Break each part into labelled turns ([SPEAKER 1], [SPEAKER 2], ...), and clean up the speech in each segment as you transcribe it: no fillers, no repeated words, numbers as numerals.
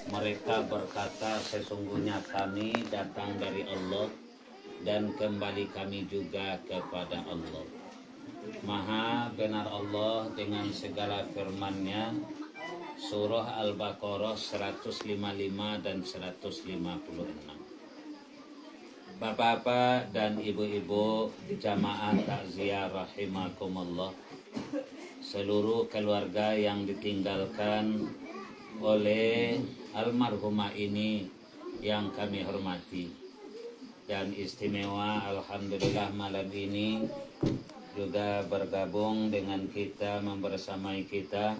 [SPEAKER 1] Mereka berkata, sesungguhnya kami datang dari Allah dan kembali kami juga kepada Allah. Maha benar Allah dengan segala firman-Nya. Surah Al-Baqarah 155 dan 156. Bapak-bapak dan ibu-ibu jamaah takziah rahimakumullah, seluruh keluarga yang ditinggalkan oleh almarhumah ini yang kami hormati, dan istimewa alhamdulillah malam ini juga bergabung dengan kita, membersamai kita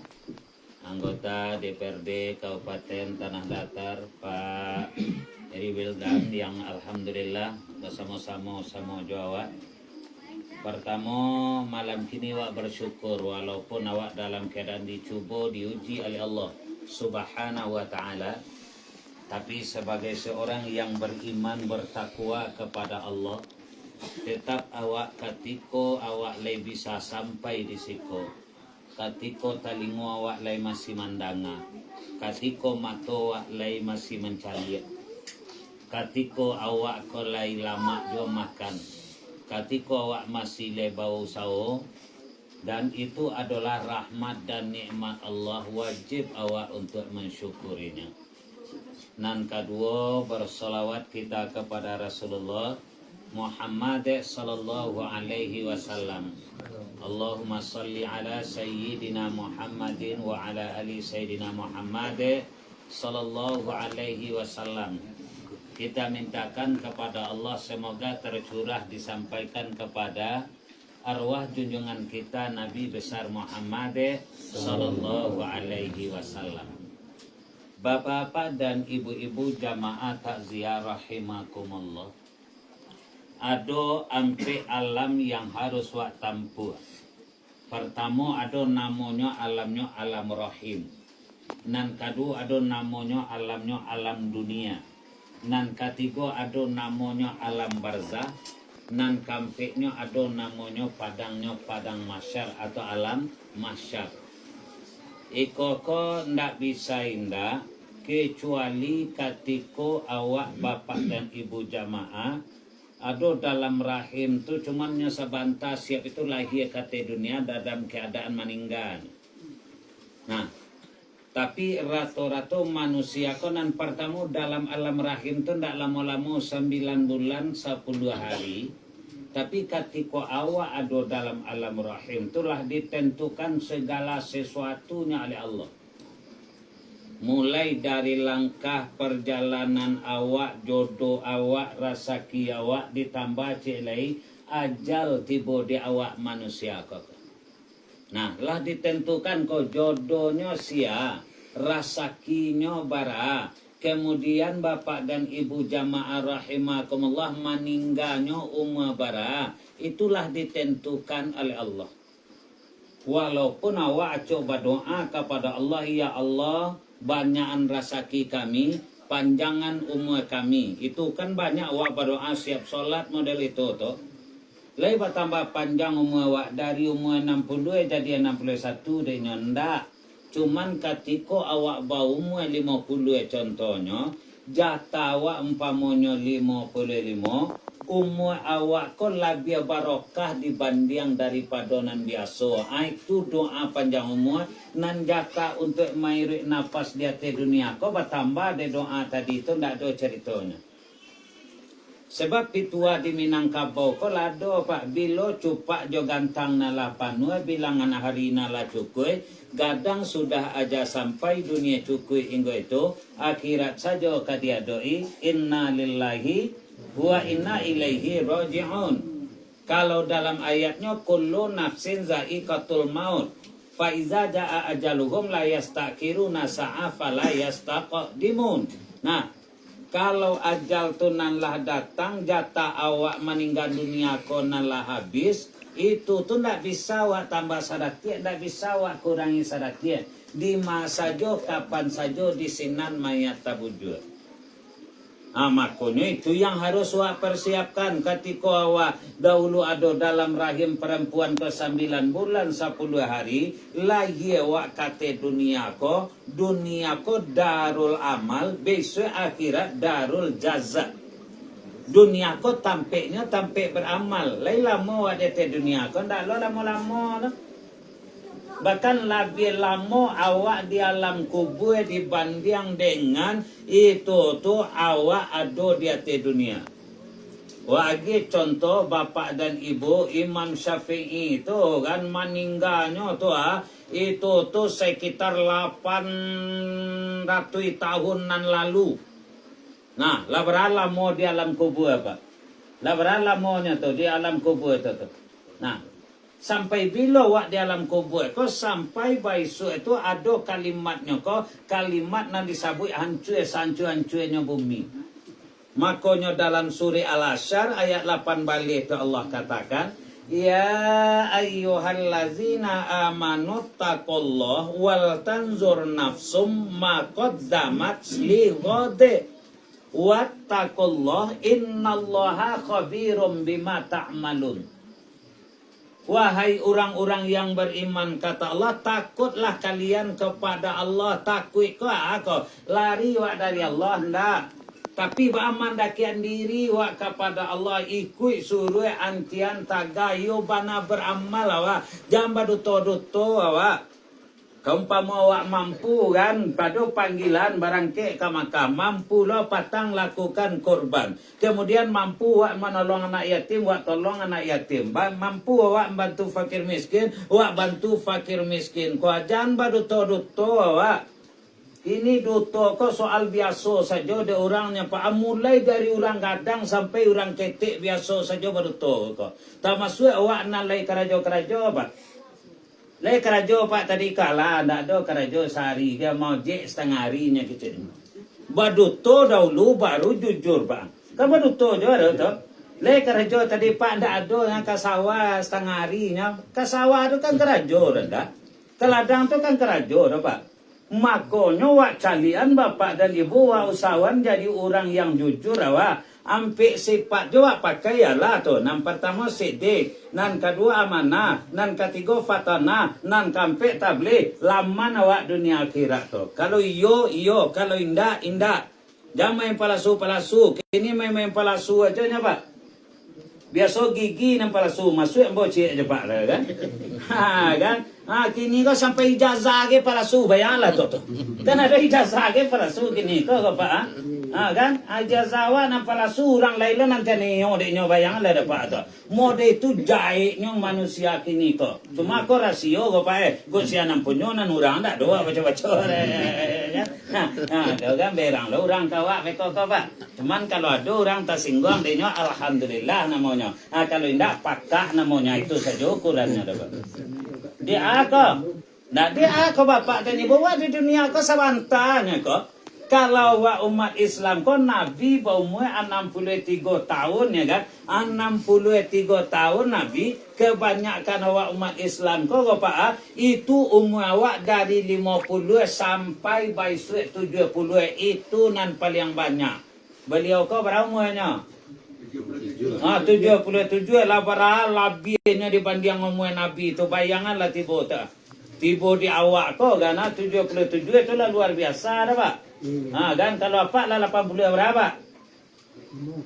[SPEAKER 1] anggota DPRD Kabupaten Tanah Datar Pak Eri Wildan yang alhamdulillah bersama-sama Jawa. Pertama malam kini awak bersyukur walaupun awak dalam keadaan dicuba, diuji oleh Allah Subhanahu wa ta'ala, tapi sebagai seorang yang beriman bertakwa kepada Allah, tetap awak katiko awak lay bisa sampai di siko, katiko talingo awak lay masih mandanga, katiko mato awak lay masih mencari, katiko awak ko lay lama jo makan, katiko awak masih lay bau sao. Dan itu adalah rahmat dan nikmat Allah, wajib awak untuk mensyukurinya. Nan kedua, bersolawat kita kepada Rasulullah Muhammad sallallahu alaihi wasallam. Allahumma salli ala sayyidina Muhammadin wa ala ali sayyidina Muhammad sallallahu alaihi wasallam. Kita mintakan kepada Allah semoga tercurah disampaikan kepada arwah junjungan kita Nabi besar Muhammad sallallahu alaihi wasallam. Bapak-bapak dan ibu-ibu jamaah takziah rahimakumullah, ada ampe alam yang harus wak tampuh. Pertama ada namanya alamnya alam rahim. Nan kedua ada namanya alamnya alam dunia. Nan ketiga ada namanya alam barzah. Nan kampeknya ada namanya padangnya padang masyar atau alam masyar. Iko ndak bisa indah kecuali ketika awak bapak dan ibu jamaah ada dalam rahim tu cuman sebentar siap itu lahir kata dunia dalam keadaan meninggal. Nah, tapi rata-rata manusia konan pertama dalam alam rahim tu ndak lama-lama 9 bulan 10 hari. Tapi ketika awak ada dalam alam rahim itulah ditentukan segala sesuatunya oleh Allah. Mulai dari langkah perjalanan awak, jodoh awak, rasaki awak, ditambah cilai ajal tiba di awak manusia kau. Nah, lah ditentukan kau jodohnya sia, rasakinya bara. Kemudian bapak dan ibu jamaah rahimakumullah meninggalnya umur bara. Itulah ditentukan oleh Allah. Walaupun awak coba doa kepada Allah, ya Allah, banyakan rasaki kami, panjangan umur kami. Itu kan banyak awak berdoa siap solat model itu tuh. Lebih tambah panjang umur awak dari umur 62 jadi 61 deh ndak. Cuman ketika awak bau umur 50 contohnya, jatah awak umpamanya 55, umur awak kau lebih barokah dibanding daripada nan biasa. Itu doa panjang umur, nan jatah untuk mairik nafas di atas dunia. Kau bertambah de doa tadi itu ndak ada ceritanya. Sebab pitua di Minangkabau ko lado pak bilo cupak jo gantang nala panua bilangan hari nala cukui gadang sudah aja sampai dunia cukui inggo itu akhirat saja kadia doi inna lillahi wa inna ilaihi raji'un. Kalau dalam ayatnya kullu nafsin za'iqatul maut fa iza jaa ajaluhum la yastakiruna sa'a fala yastaqdimun. Nah, kalau ajal tu nanlah datang, jatah awak meninggal dunia ko nanlah habis, itu tu ndak bisa awak tambah sadakia, ndak bisa awak kurangi sadakia. Di masa saja, kapan saja di sinan mayat tabujur. Makanya itu yang harus awak persiapkan ketika awak dahulu ada dalam rahim perempuan ke 9 bulan 10 hari. Lagi awak kata dunia ko darul amal, besok akhirat darul jaza. Dunia ko tampaknya tampik beramal. Lai lama awak di dunia ko, ndak lo lama-lama lah. Bahkan lebih lama awak di alam kubur dibanding dengan itu tu awak ada di atas dunia. Wagi contoh bapak dan ibu Imam Syafi'i itu kan meninggalnya tu itu tu sekitar 800 tahunan lalu. Nah, lah berapa lama di alam kubur apa? Lah berapa lamanya tu di alam kubur tu. Nah, sampai bila wak di alam kubur ko sampai besok itu ada kalimatnya ko kalimat yang disebut hancur-hancurnya bumi. Makanya dalam surah Al-Asyr ayat 8 balik itu Allah katakan, ya ayyuhallazina amanu taqullah wal tanzur nafsum ma qaddamat lighad wattaqullah innallaha khabirum bima ta'malun. Wahai orang-orang yang beriman, kata Allah, takutlah kalian kepada Allah. Takut kau lari wak dari Allah, ndak. Tapi beraman dakian diri wak kepada Allah, ikut suruh antian tagayo bana beramal awak. Jangan baduto-duto awak. Kaumpama awak mampu kan pada panggilan barangke ke makam, mampu lo patang lakukan korban. Kemudian mampu awak menolong anak yatim, awak tolong anak yatim. Mampu awak bantu fakir miskin, awak bantu fakir miskin. Kau jangan baduto-duto awak. Ini duto kau soal biasa saja de orangnya Pak. Mulai dari orang gadang sampai orang ketik biasa saja baduto kau. Tak masuk awak nalai kerajo-kerajo Pak. Lai kerajo Pak tadi kalah, ndak ada kerajo sehari, dia mau je setengah harinya kecil. Baduto dahulu baru jujur Pak. Kan baduto je ada tu. Lai kerajo tadi Pak ndak ada yang kasawa setengah harinya. Kasawa tu kan kerajo dah. Keladang tu kan kerajo dah Pak. Makanya wak kalian bapak dan ibu wak usahawan jadi orang yang jujur awak. Ampe sifat juga pakai ialah tu. Nan pertama sidik, nan kedua amanah, nan ketiga fatana, nan kampe tabligh. Laman awak dunia akhirat tu. Kalau iyo, kalau indak. Jangan main palasu. Kini main palasu aja nya Pak. Biasa gigi nan palasu masuk bocik aja Pak kan. Kan? Kini kau sampai ijazah ke palasu bayanglah tu. Kan ada ijazah ke palasu kini kau Pak. Kan ajazawa nan palasu orang lain nanti neo deknya bayanglah Pak tu. Mode itu jahitnya manusia kini kau. Cuma kau rasio kau Pak kau sianan punya nan orang dak doa baca-baca kan. Kan berang lo orang kawak kau Pak. Cuman kalau ada orang tersinggung deknya alhamdulillah namanya. Kalau indak pakah namanya itu saja ukurannya Pak. Dia aku bapak dan ibu wak di dunia kau sabantanya kau. Kalau wak umat Islam kau Nabi berumur 63 tahun ya kan. 63 tahun Nabi. Kebanyakan awak umat Islam kau Pak itu umur awak dari 50 sampai besok 70 itu nan paling banyak. Beliau kau berapa umurnya? 77 lah para lebihnya dibanding umur Nabi itu. Bayanganlah tiba di awak kau kan 77 itu lah luar biasa dah Pak. Kan kalau apa lah 80 berapa?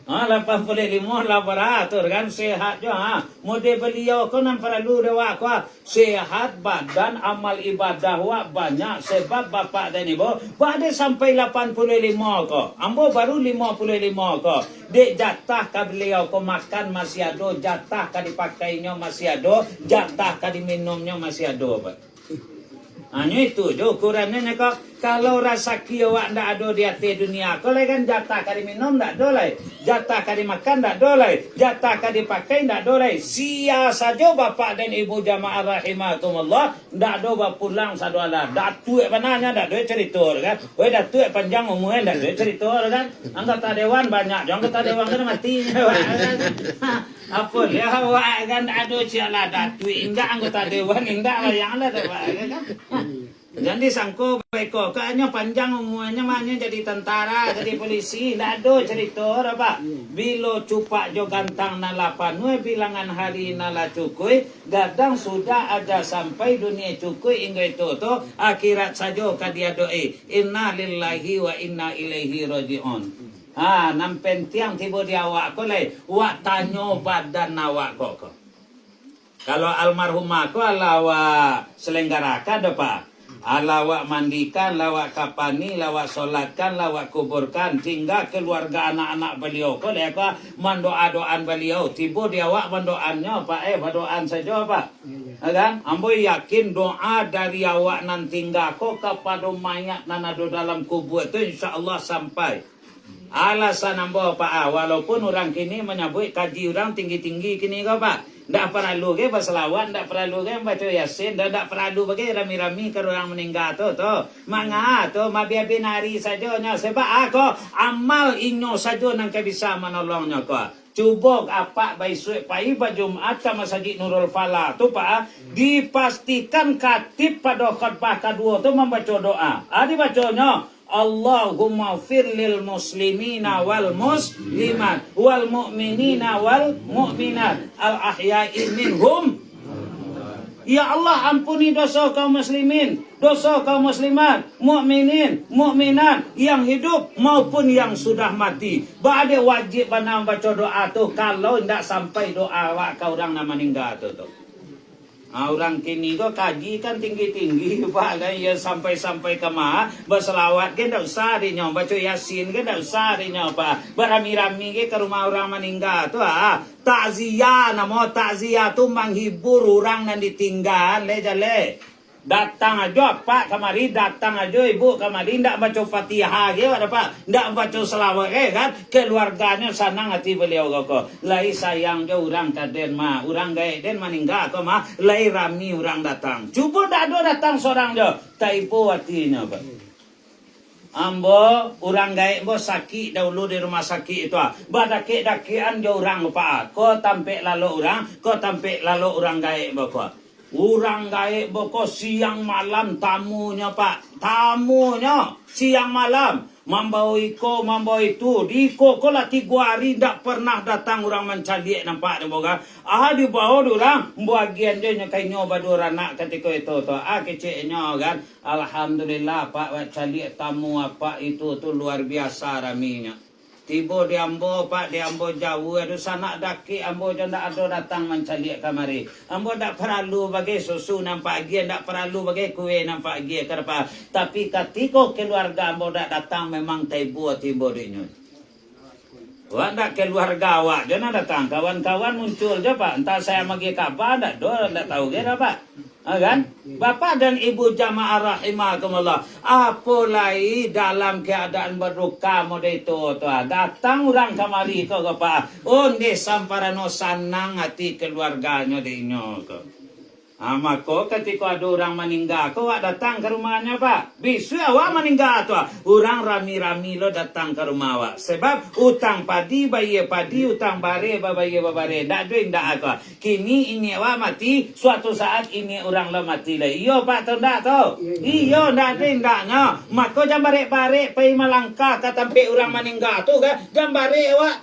[SPEAKER 1] 85 lah beratur kan sehat je Mode beliau kau nan perlu dewa kau sehat badan amal ibadah wak banyak sebab bapak dan ibu pada sampai 85 kau. Ambo baru 55 kau. Dek jatah ka beliau kau makan masih ada, jatah ka dipakainya masih ada, jatah ka diminumnya masih ada Pak. Hanya itu je ukurannya kau. Kalau rasa kiawak ndak ada di atas dunia kau kan jatah ka diminum ndak ada lai, jatah ka dimakan ndak ada lai, jatah ka dipakai ndak ada lai. Sia saja bapak dan ibu jamaah rahimakumullah ndak ada bapulang saduala. Dak tuek pananya ndak ada cerita kan. Wei dak tuek panjang umur ndak ada cerita kan. Anggota dewan banyak, anggota dewan kan mati. Apa dia awak kan ada ciala dak tuek enggak anggota dewan enggak yang ada kan. Jadi sangko beko kayaknya panjang umurnya maknya jadi tentara, jadi polisi, ndak ada cerita apa. Bilo cupak jo gantang nala panue bilangan hari nala cukui, gadang sudah ada sampai dunia cukui hingga itu to akhirat saja kadia doi. Inna lillahi wa inna ilaihi rajiun. Nam pentiang tiba di awak ko lai, wak tanyo badan awak kok. Kalau almarhum aku alawa selenggarakan apa? Lawak mandikan, lawak kapani, lawak solatkan, lawak kuburkan, tinggal keluarga anak-anak beliau. Kau lihat apa? Mendoa-doaan beliau. Tiba dia awak mendoannya Pak, berdoaan saja Pak. Kan? Ambo yakin doa dari awak nanti tinggal kau kepada mayat nanado dalam kubur itu insya Allah sampai. Alasan ambo Pak, walaupun orang kini menyebut kaji orang tinggi-tinggi kini kau Pak. Tidak perlu ke berselawat, tidak perlu ke baca yasin, tidak perlu bagi rami-rami ke orang meninggal tu. Manga tu mabiar binari saja nya sebab aku amal inyo saja nang bisa menolongnya ko. Cuba apa baisuk pai Jumat ke Masjid Nurul Falah tu Pak, dipastikan katib pada khutbah kedua tu membaca doa. Dibacanya Allahumma firlil muslimina wal muslimat wal mu'minina wal mu'minat al ahya'i minhum. Ya Allah ampuni dosa kaum muslimin, dosa kaum muslimat, mukminin, mukminat yang hidup maupun yang sudah mati. Bade wajib bana baca doa tu kalau tidak sampai doa awak kau orang nak meninggal tu. Orang kini kok kaji kan tinggi-tinggi Pak kan ya sampai-sampai ke mah berselawat kan tak usah dinya baca yasin kan tak usah dinya Pak berami-rami ke rumah orang meninggal tu takziah nama takziah tu menghibur orang yang ditinggal le datang aja Pak kamari datang aja Ibu kamari ndak baca Fatihah ke ada Pak ndak baca selawat kan keluarganya senang hati beliau kok lai sayang je orang kaden mah orang gae den meninggal kok mah lai rami orang datang cuba dak ada datang seorang je taipo hatinya Pak ambo orang gae ambo sakit dahulu di rumah sakit itu badake-dakean je orang Pak ko tampe lalu orang gae kok orang gaib boko siang malam tamunya Pak. Tamunya siang malam. Mambau iko, mambau itu. Di ko lah 3 hari tak pernah datang orang mencari nampak dia boga. Di bawah orang bagian dia kai nyoba dua anak ketika itu tu. Kecilnya kan. Alhamdulillah Pak cari tamu apa itu tu luar biasa raminya. Tiba di ambo Pak, di ambo jauh, ada sanak daki, ambo jangan ada datang mencari kamari. Ambo tak perlu bagi susu nampak pagi, tak perlu bagi kue nampak pagi. Kenapa? Tapi ketika keluarga ambo tak datang, memang tiba dinya. Wak tak keluarga awak, jangan datang. Kawan-kawan muncul je Pak. Entah saya bagi kabar, tak tahu ke Pak. Kan? Bapak dan Ibu jamaah rahimakumullah. Apalagi dalam keadaan berduka model itu tuan. Datang orang kamari kau Pak. Onde samparano sanang hati keluarganya dinyo kau. Maka ketika ada orang meninggal, kau datang ke rumahnya Pak. Bisu awak meninggal tu, orang rami-rami lo datang ke rumah awak. Sebab utang padi, bayi padi, utang bare, bayi bare. Tak ada tak apa. Kini ini awak mati, suatu saat ini orang lo mati lah. Iyo Pak, tu tak tahu. Iyo tak ada taknya. Maka jam bare-bare, pergi melangkah ke tempat orang meninggal tu kan. Jam bare awak,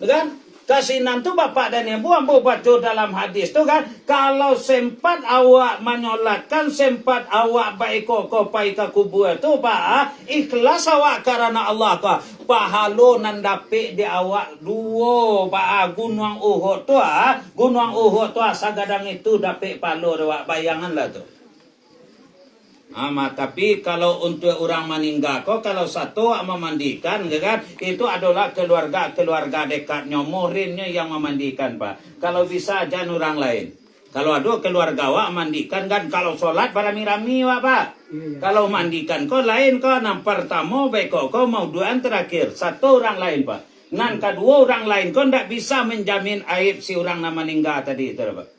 [SPEAKER 1] kan? Kasinan tu bapak dan ibu ambo baca dalam hadis tu kan kalau sempat awak menyolatkan sempat awak baik kok pai ke kubur tu Pak ikhlas awak karena Allah kok pahalo nan dapik di awak dua Pak gunung Uhud tu sagadang itu dapik palo awak bayanganlah tu. Tapi kalau untuk orang meninggal kok kalau satu memandikan kan itu adalah keluarga dekatnya muhrinnya yang memandikan Pak. Kalau bisa jangan orang lain. Kalau ada keluarga awak mandikan kan kalau sholat para mirami Pak. Kalau mandikan kok lain kok nam pertama baik kok mau duaan terakhir satu orang lain Pak. Nan kedua orang lain kok ndak bisa menjamin aib si orang yang meninggal tadi itu Pak.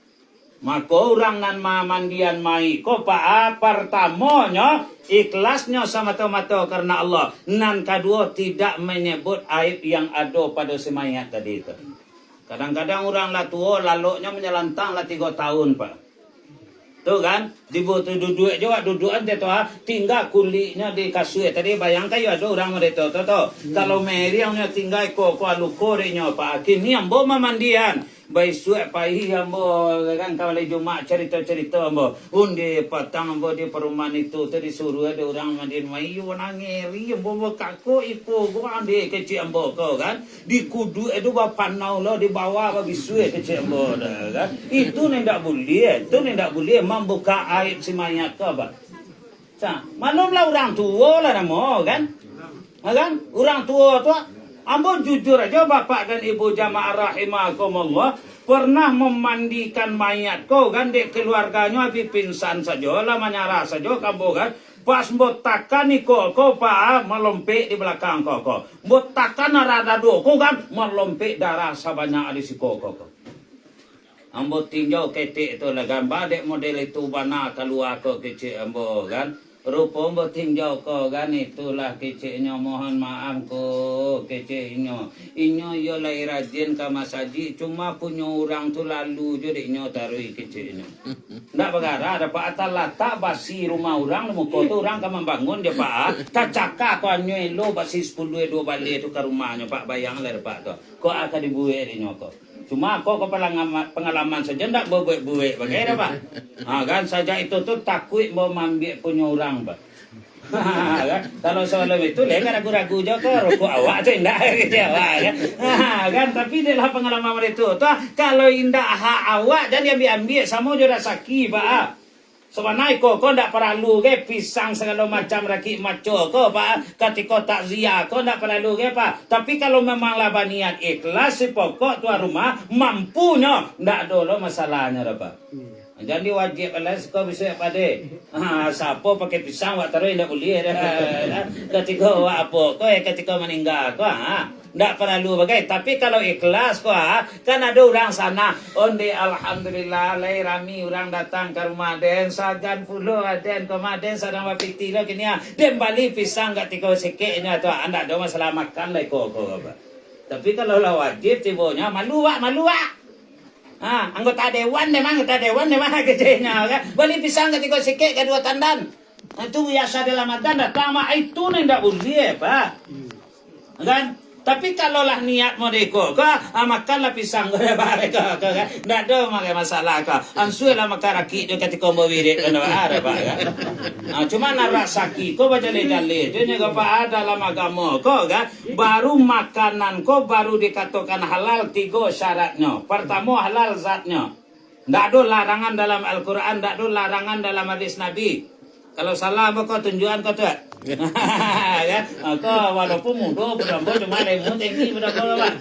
[SPEAKER 1] Maka orang nan mandian mai ko Pak pertamanya ikhlasnya semata-mata karena Allah. Nan kedua tidak menyebut aib yang ada pada si mayat tadi itu. Kadang-kadang orang lah tua laluknya menyelantang lah 3 tahun Pak. Tuh kan, dibutuh duduk juga dudukan dia tuh tinggal kulitnya di kasur. Tadi bayangkan ya ada orang mereka tuh. Kalau Mary yang tinggal kok aluko nya pak. Kini ambo memandian. Baik suek pai ambo kan kalau Jumat cerita-cerita ambo. Undi patang ambo di perumahan itu tadi suruh ada orang mandiin mayu nangeri ambo kakko ipo gua ande kecil ambo kau kan. Di kudu itu bapanau lo di bawah bagi suek kecil ambo kan. Itu nendak boleh, itu nendak boleh membuka aib si mayat kau bah. Malumlah orang tua lah namo kan. Kan orang tua tu ambo jujur aja bapak dan ibu jamaah rahimakumullah pernah memandikan mayat kau kan dek keluarganya habis pingsan saja lah menyarah saja kamu kan pas botakan iko kau pak melompek di belakang kau botakan rada do kau kan melompek darah sebanyak di si kau ambo tinjau ketik itu lah gambar dek model itu bana keluar kau kecil ambo kan. Rupa ambo tinjau ko kan itulah keciknya mohon maaf ko keciknya. Inyo yo lai rajin ke masaji cuma punya orang tu lalu je deknya taruh keciknya. Ndak bagara ada pak atas latak basi rumah orang mau ko tu orang ke membangun dia pak. Tak cakap ko anyo elo basi 10 2 balik tu ke rumahnya pak bayang lah pak tu. Ko akan dibuat deknya ko. Cuma kok pengalaman saja ndak buat-buat bagaimana pak? Kan saja itu tuh takut mau ambil punya orang pak. Kalau soal itu kan ragu-ragu je ke rokok awak tu indah gitu awak kan. Tapi dia lah pengalaman itu tuh kalau indah hak awak dan diambil sama je rasaki pak. Sebenarnya kok ndak perlu ke pisang segala macam rakit maco kok pak ketika takziah kok ndak perlu ke pak. Tapi kalau memang lah niat ikhlas si pokok tuan rumah mampunya ndak ada masalahnya dah pak. Jadi wajib alas kau bisa pada siapa pakai pisang wak taruh ndak boleh dah. Ketika wak apa kau ketika meninggal kau ndak perlu bagai. Tapi kalau ikhlas kau kan ada orang sana onde alhamdulillah lai rami orang datang ke rumah den sagan puluh den komaden sadang bapiti lo kini den bali pisang ketika sikitnya tu anda ada masalah makan lai kau apa. Tapi kalau lah wajib tibonya malu wak. Anggota dewan memang kecilnya kan. Beli pisang ketika sikit kedua tandan. Itu biasa dalam makan datang itu ndak boleh pak. Kan? Tapi kalau lah niat mau deko, makanlah pisang ke kan? Ndak ada masalah ka. Ansulah makan rakit dia ketika mau wirid kan ada pak kan. Cuma nak saki ko baca le-le. Dia nya pak dalam agama ko kan. Baru makanan ko baru dikatakan halal 3 syaratnya. Pertama halal zatnya. Ndak ada larangan dalam Al-Qur'an, ndak ada larangan dalam hadis Nabi. Kalau salah apa kau tunjukan kau tu? Kan? Kau walaupun muda berapa cuma lemu tinggi berapa kan?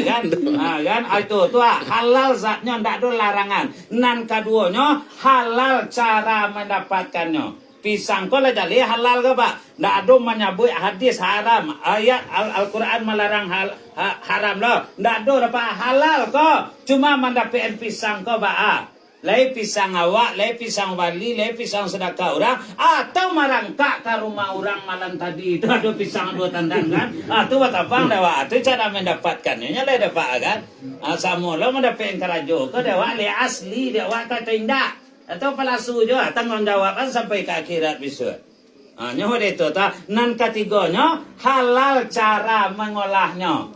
[SPEAKER 1] Kan? Itu tu halal zatnya ndak ada larangan. Nan keduanya halal cara mendapatkannya. Pisang kau lah jadi halal ke pak? Ndak ada menyebut hadis haram. Ayat Al-Quran melarang haram loh. Ndak ada apa halal kau. Cuma mendapatkan pisang kau pak. Lai pisang awak, lai pisang wali, lai pisang sedekah orang, atau marangkak ke rumah orang malam tadi itu ada pisang 2 tandan kan? Itu batapang dewa, itu cara mendapatkannya, lai dapat kan? Sama lo mendapatkan kerajo, ke dewa lai asli, dewa kata indah, atau palasu juga, tanggung jawab kan sampai ke akhirat besok. Nyawa itu ta, nan ketiganya halal cara mengolahnya.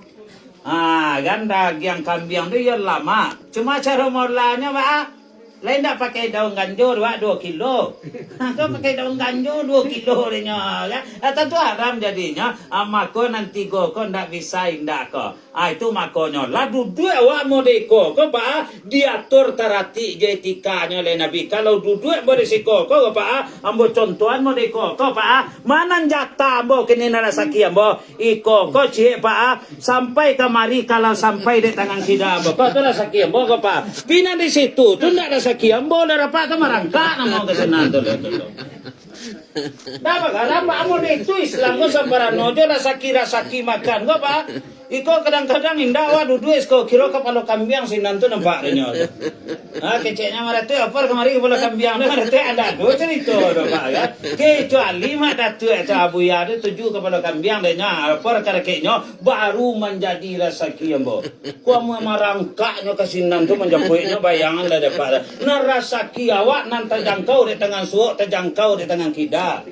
[SPEAKER 1] Kan daging kambing itu ya lama, cuma cara mengolahnya pak. Lain tak pakai daun ganjur, 2 kilo. Kau pakai daun ganjur 2 kilo dia kan? Tentu haram jadinya. Maka nanti kau tak bisa indah kau. Itu makanya. Lah duduk awak modeko. Kau pak diatur terati etikanya oleh Nabi. Kalau duduk berisiko kau pak ambo contohan modeko. Kau pak mana jatah ambo kini narasaki ambo. Iko kau cik pak sampai kemari kalau sampai di tangan kita ambo. Kau tu narasaki ambo kau pak. Pina di situ tu ndak rasa kiam boleh dapat ke marangka nama ke sana tu. Dapat apa amo itu Islam ko sambaran nojo rasa kira makan ko pak. Iko kadang-kadang indah waduh duit ko kira kepala kambing sinan tu nampak denyo. Keceknya marah tu apa kemari kepala kambing tu marah tu ada do cerita do Pak ya. Kecuali mak datu itu Abu Ya tu tuju kepala kambing denyo apa kareknya baru menjadi rezeki ambo. Ku marangkaknya ke sinan tu menjapuinya bayangan lah Pak. Na rezeki awak nan terjangkau di tangan suuk terjangkau di tangan kita.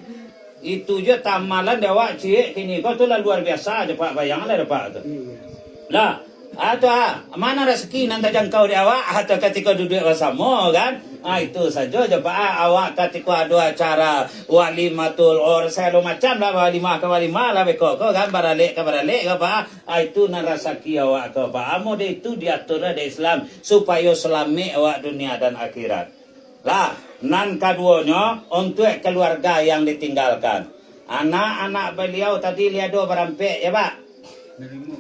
[SPEAKER 1] Itu je tamalan dewa cik kini kau tu lah luar biasa je Pak bayanganlah Pak tu. Lah, mana rezeki nanti jangkau di awak atau ketika duduk bersama kan? Itu saja je Pak. Awak ketika ada acara walimatul orselo macam lah walimah ke walimah lah beko kan baralik ke Pak. Itu nan rezeki awak ke Pak. Amo itu diatur di Islam supaya selamat awak dunia dan akhirat. Lah, nan keduanya untuk keluarga yang ditinggalkan. Anak-anak beliau tadi lihat dua berampek ya Pak.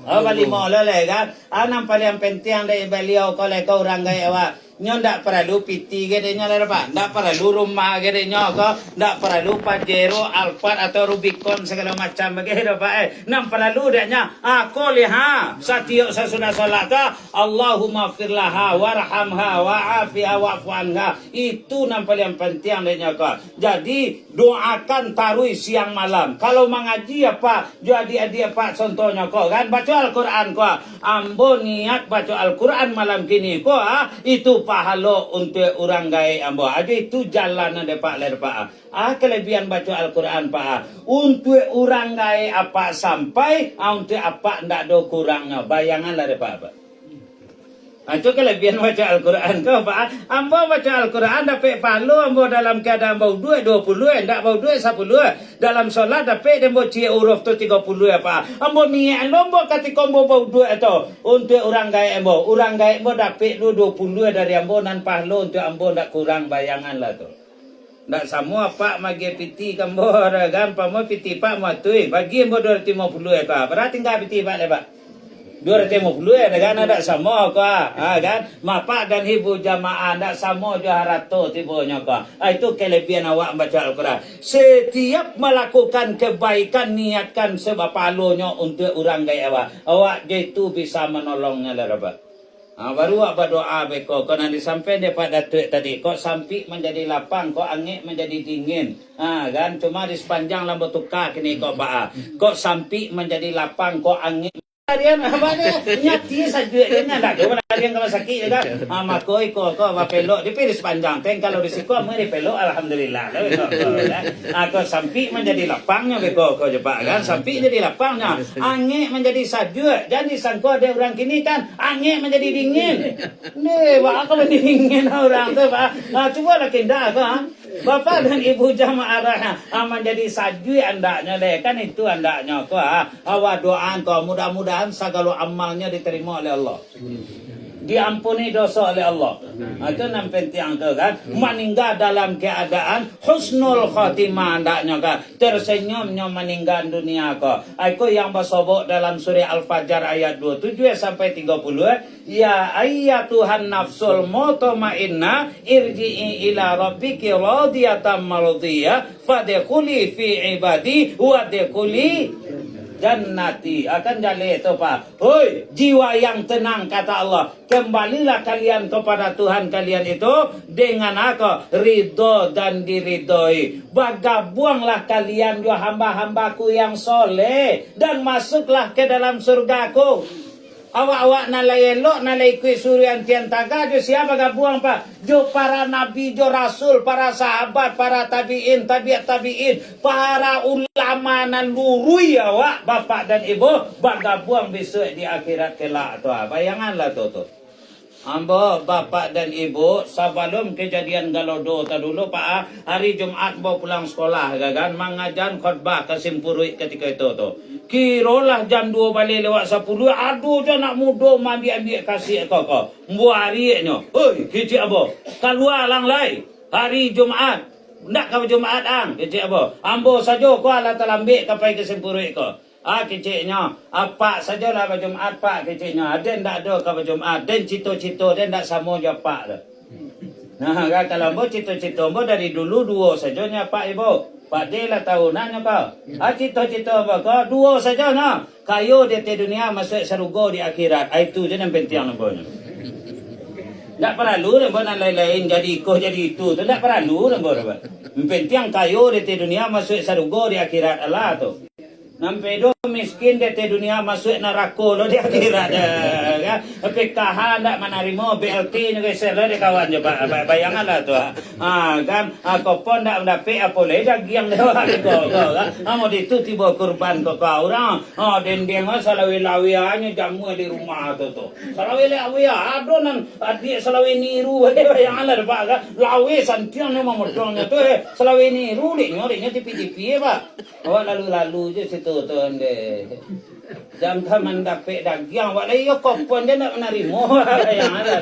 [SPEAKER 1] Balimo lele kan. Anak paling penting dari beliau kalau kau orang gaya awak. Nyo ndak perlu piti gedenya lah Pak. Ndak perlu rumah gedenya ko. Ndak perlu Pajero, Alphard atau Rubicon segala macam begitu Pak. Nam perlu deknya. Aku lihat setiap sesudah solat ka Allahumma firlaha warhamha wa'afiha wa'fu anha. Itu nam paling penting deknya ko. Jadi doakan tarui siang malam. Kalau mengaji apa? Jadi dia Pak contohnya ko kan baca Al-Qur'an ko. Ambo niat baca Al-Qur'an malam kini ko itu pahala untuk orang gaya ambo. Aja itu jalan ada Pak ler Pak. Kelebihan baca Al-Quran Pak. Untuk orang gaya apa sampai untuk apa ndak ada kurangnya. Bayangan lah Pak. Itu kelebihan baca Al-Quran kau Pak. Ambo baca Al-Quran dapat pahala ambo dalam keadaan bau duit 20 ndak bau duit 10. Dalam solat dapat dembo cie huruf tu 30 ya Pak. Ambo niat lombo ketika ambo bau duit tu untuk orang gaya ambo. Orang gaya ambo dapat lu 20 dari ambo nan pahala untuk ambo ndak kurang bayangan lah tu. Ndak semua Pak magi piti kambo kan pamo piti Pak matui bagi ambo 250 ya Pak. Berarti enggak piti Pak le Pak. 250 ya kan ada sama ka kan bapak dan ibu jamaah ada sama je harato tibonya ka itu kelebihan awak baca Al-Quran. Setiap melakukan kebaikan niatkan sebab pahalanya untuk orang gaya awak je itu bisa menolongnya lah Pak. Baru apa doa beko kau nanti sampai dapat datuk tadi kok sampai menjadi lapang kok angin menjadi dingin kan cuma di sepanjang lambat tukar kini kok Pak kok sampai menjadi lapang kok angin harian apa dia nyati saja dia ndak ada harian kalau sakit kan makoi ko pelok di pilih sepanjang teng kalau risiko mari pelok alhamdulillah aku sampai menjadi lapangnya beko ko Pak kan sampai jadi lapangnya angin menjadi sajuk jadi sangko ada orang kini kan angin menjadi dingin wah aku dingin orang tu Pak coba lah kinda kan Bapak dan Ibu jamaah menjadi saju andaknya deh kan itu andaknya ko awak doaan ko mudah-mudahan segala amalnya diterima oleh Allah. Diampuni dosa oleh Allah. Itu yang penting kan. Meninggal dalam keadaan husnul khatimah andaknya kan. Tersenyumnya meninggal dunia ko. Itu yang bersobok dalam surah Al-Fajr ayat 27 sampai 30. Ya ayyatuhan nafsul mutmainnah irji'i ila rabbiki radiyatan mardiyah fadkhuli fi ibadi wa dkhuli jannati akan jale itu Pak. Hoi, jiwa yang tenang kata Allah. Kembalilah kalian kepada Tuhan kalian itu dengan aku ridho dan diridhoi. Bergabunglah kalian dua hamba-hambaku yang soleh dan masuklah ke dalam surgaku. Awak-awak nalai elok, nalai kui surian tian taga, jo siapa gabung Pak? Jo para nabi, jo rasul, para sahabat, para tabi'in, tabi'in, para ulama nan lurui awak, bapak dan ibu, bergabung besok di akhirat kelak tu. Bayanganlah tu. Ambo, bapak dan ibu, sebelum kejadian Galodo dulu Pak, hari Jumat bawa pulang sekolah, kan? Mengajar khutbah kesimpurui ketika itu tu. Kirolah jam 2 balik lewat 10. Aduh je nak muda ambil kasih kau. Buat harinya. Oi, kecik apa? Keluar lang lai. Hari Jumat. Nak kau Jumat ang. Kecik apa? Ambo saja kau alat ambil kapai kesimpurui kau. Keciknya. Apa sajalah Jumat Pak keciknya. Den tak ada kau Jumat. Den cito-cito. Den tak sama je Pak. Nah, kalau ambo cito-cito ambo dari dulu dua saja Pak Ibu. Pak dia lah tahunannya kau. Cita-cita apa kau? Dua saja no. Kayu di dunia masuk surga di akhirat. Itu je yang penting namanya. Tak perlu nampak lain-lain jadi ikut jadi itu. Tak perlu nampak. Yang penting kayu di dunia masuk surga di akhirat Allah tu. Nampak do miskin di dunia masuk neraka lo di akhirat kan. PKH tak menerima BLT ni guys lah dia kawan je Pak. Bayanganlah tu. Kan kau pun tak mendapat apa lagi dagiang dia kau kan. Mau itu tiba kurban kau orang. Dendeng salawi-lawiannya jamu di rumah tu. Salawi-lawia adonan adik salawi niru bayanganlah Pak kan. Lawi santiang memang modalnya tu salawi niru dia tipi-tipi Pak. Lalu-lalu je situ tu ande. Jam taman dapat dagiang wak lagi kau pun dia nak menerima yang ada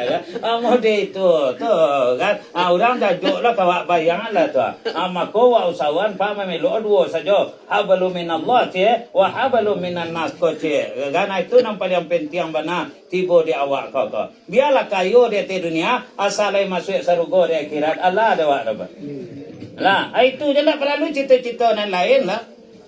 [SPEAKER 1] kan. Mode itu tu kan. Orang tajuk lah kawak bayangan lah tu. Maka wa usawan pa memelo dua saja. Habalu minallah ce wa habalu minan nas ko ce. Kan itu nampak yang penting bana tiba di awak kau. Biarlah kayu di dunia asalai masuk surga di akhirat Allah ada wak dapat. Lah itu je nak perlu cita-cita yang lain lah.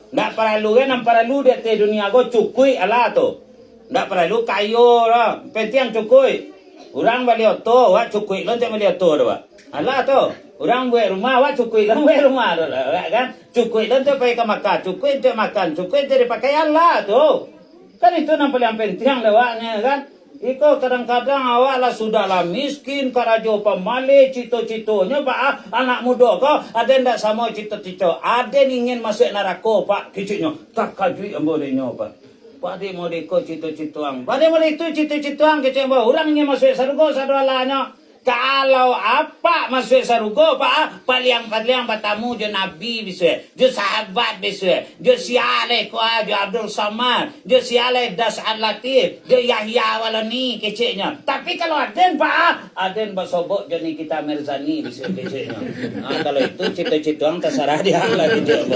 [SPEAKER 1] Tak perlu kan, yang perlu di dunia ko cukui Allah tu. Tak perlu kayu lah. Penting cukui. Orang beli auto, wak cukui lah tak beli auto dah. Allah tu. Orang buat rumah, wak cukui lah buat rumah dah kan. Cukui lah tak pakai makan, cukui tak makan, cukui tak dipakai Allah tu. Kan itu nampak yang penting dah waknya kan. Iko kadang-kadang awak lah sudahlah miskin karajo pemale cito-citonya Pak anak muda kau ada ndak sama cito-cito ada ingin masuk neraka Pak kiciknya tak kajui ambolenya Pak Pak dia mau diko cito-citoang pada mau itu cito-citoang kicik orang ingin masuk surga sadalanya kalau apa masuk surga Pak paling bertamu je Nabi bisa je sahabat bisa je siale ko je Abdul Samad je siale Das Al-Latif je Yahya Walani keciknya tapi kalau aden Pak aden basobok je ni kita Mirzani bisa keciknya kalau itu cita-cita terserah dia lah kecik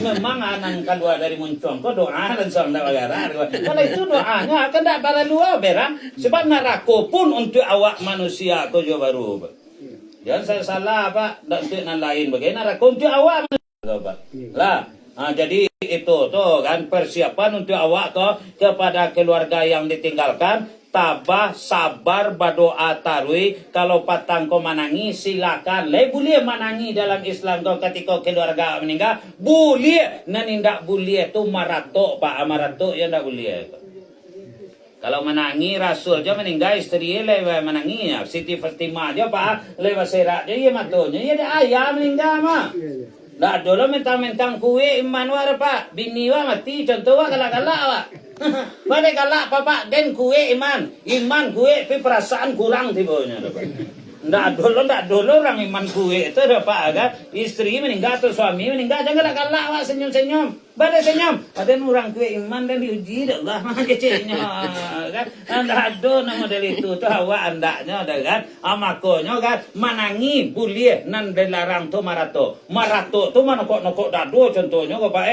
[SPEAKER 1] memang anak keluar dari muncung ko doa dan sonda bagara kalau itu doanya akan tak perlu berang sebab neraka pun untuk awak manusia ko jo baru jangan saya salah Pak dan untuk yang lain bagaimana untuk awak Pak lah jadi itu tuh kan persiapan untuk awak tuh kepada keluarga yang ditinggalkan tabah sabar berdoa tarwi kalau patang kau menangi silakan boleh menangi dalam Islam kau ketika keluarga meninggal boleh nanindak boleh tu maratok Pak maratok yang tak boleh kalau menangi Rasul je meninggal isteri lewa menangi Siti Fatimah je Pak lewa serak je ya matonya ya ada ayah meninggal mah dak dulu mentang-mentang kue iman war Pak bini wa mati contoh wa galak-galak wa pada galak Pak den kue iman kue tapi perasaan kurang tibonya ndak dulu orang iman kue itu dah Pak kan istri meninggal atau suami meninggal jangan galak wa senyum-senyum pada senyum ada orang kue iman dan diuji dah lah kecilnya kan ndak ada model itu tu awak andaknya dah kan amakonya kan manangi boleh nan dilarang tu marato tu mana kok dado contohnya kok Pak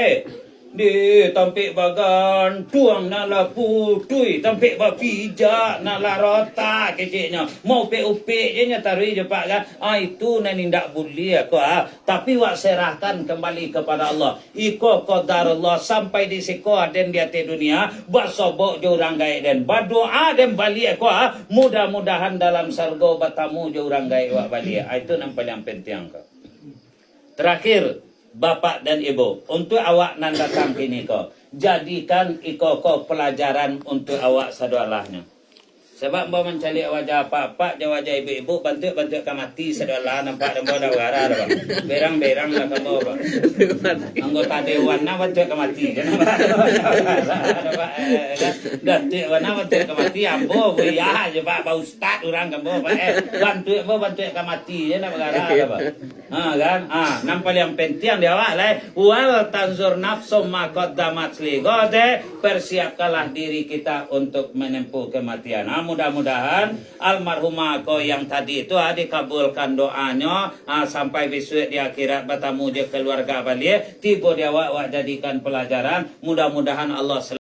[SPEAKER 1] di tampik bagan tuang nala putui tampik bapija nala rota keciknya mau pe-upe je nya tarui je Pak kan itu nani ndak boleh ko tapi wak serahkan kembali kepada Allah iko qadarullah sampai di siko aden di ati dunia basobok je urang gae den berdoa den balik ko mudah-mudahan dalam surga batamu je urang gae wak balik itu yang paling penting ko terakhir Bapak dan Ibu, untuk awak nan datang kini ko, jadikan iko pelajaran untuk awak sadalahnya. Sebab mau mencari wajah apa-apa, wajah ibu-ibu, bantu ke mati sedalah nampak dembo dah gara dah. Berang-berang lah kamu Pak. Anggota dewan na bantu ke mati. Datuk wana bantu ke mati ambo buya je Pak, Pak Ustaz orang kamu Pak. Bantu ke mati je nak gara dah Pak. Kan? Nampak yang penting dia awak lah. Wal tanzur nafsum ma qaddamat li ghade, persiapkanlah diri kita untuk menempuh kematian. Mudah-mudahan almarhumah ko yang tadi itu dikabulkan doanya sampai besok di akhirat bertemu je keluarga balik tiba dia awak jadikan pelajaran mudah-mudahan Allah